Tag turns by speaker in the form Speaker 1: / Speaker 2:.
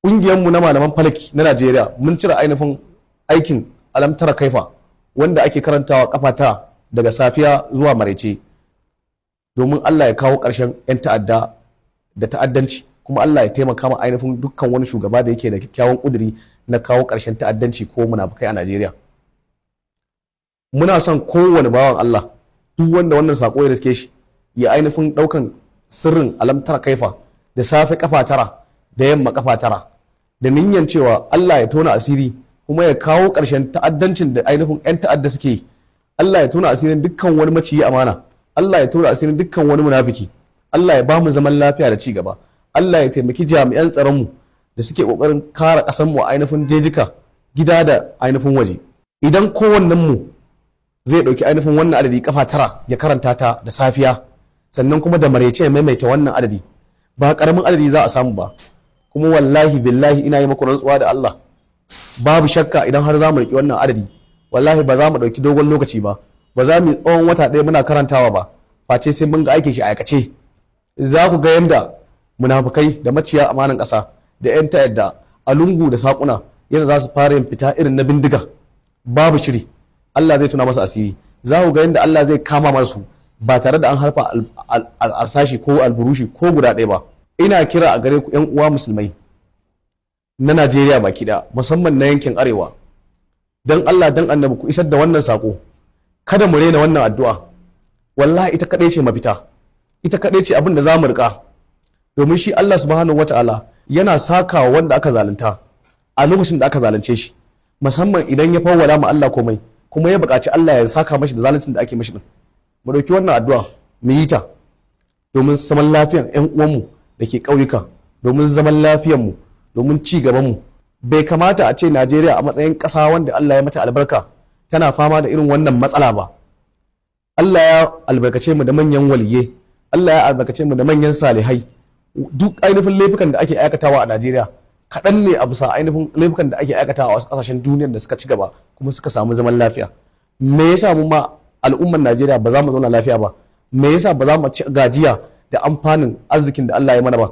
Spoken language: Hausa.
Speaker 1: ƙungiyarmu na malaman falaki na Najeriya mun cire ainihin aikin alamtara kaifa wanda ake karantawa kafa ta daga safiya zuwa maraice domin Allah ya kawo ƙarshen 'yan ta'adda da ta'addanci, kuma Allah ya taimaka ma ainihin dukkan wani shugaba da yake da kyakkyawan ƙuduri na kawo ƙarshen ta'addanci ko munafukai a Najeriya. Muna son kowane bawan Allah duk wanda wannan sako ya riske shi ya ainihin ɗaukan sirrin alamtara kaifa da safe kafa tara da yamma kafa tara da niyyan cewa Allah ya tona asiri kuma ya kawo ƙarshen ta'addancin da ainihin 'yan ta'adda suke. Allah ya tona asirin dukkan wani maciyi amana, Allah ya tona asirin dukkan wani munafiki, Allah ya ba mu zaman lafiya da ci gaba, Allah ya taimaki jami'an tsaronmu da suke ƙoƙarin kare ƙasarmu a ainihin jejika gida da ainihin waje. Idan kowannen mu zai ɗauki ainihin wannan adadi kafa tara ya karanta ta da safiya sannan kuma da maraice ya maimaita wannan adadi, ba ƙaramin adadi za a samu ba. Kuma wallahi billahi ina yi maku rantsuwa da Allah, babu shakka idan har za mu riƙi wannan adadi wallahi ba za mu ɗauki dogon lokaci ba, ba za mu yi tsawon wata ɗaya muna karantawa ba, face sai mun ga aikin shi aikace. Za ku ga yadda munafukai da maciya amanan ƙasa da 'yan ta'adda a lungu da saƙuna yadda za su fara yin fita irin na bindiga babu shiri. Allah zai tuna masa asiri. Za ku ga yadda Allah zai kama masu ba tare da an harfa alsashi ko alburushi ko guda ɗaya ba. Ina kira a gare ku 'yan uwa musulmai na Najeriya baki ɗaya, musamman na yankin arewa, dan Allah dan annabi ku isar da wannan sako. Kada mu rena wannan addu'a, wallahi ita kaɗai ce mafita, ita kaɗai ce abin da za mu riƙa, domin shi Allah subhanahu wata'ala yana sakawa wanda aka zalunta a lokacin da aka zalunce shi, musamman idan ya fawwala ma Allah komai kuma ya buƙaci Allah ya saka mashi da zaluncin da ake mashi din. Mu ɗauki wannan addu'a mu yi ta domin zaman lafiyan 'yan uwanmu da ke ƙauyuka, domin zaman lafiyanmu, domin ci gabanmu. Bai kamata a ce Najeriya a matsayin ƙasa wanda Allah ya mata albarka tana fama da irin wannan matsala ba. Allah ya albarkace mu da manyan waliyai, Allah ya albarkace mu da manyan salihai. Duk ainihin laifukan da ake aikatawa a Najeriya kaɗan ne a bisa ainihin laifukan da ake aikatawa a wasu ƙasashen duniyar da suka ci gaba kuma suka samu zaman lafiya. Me yasa mu ma al'ummar Najeriya ba za mu zauna lafiya ba? Me yasa ba za mu ci gajiya da amfanin arzikin da Allah ya mana ba?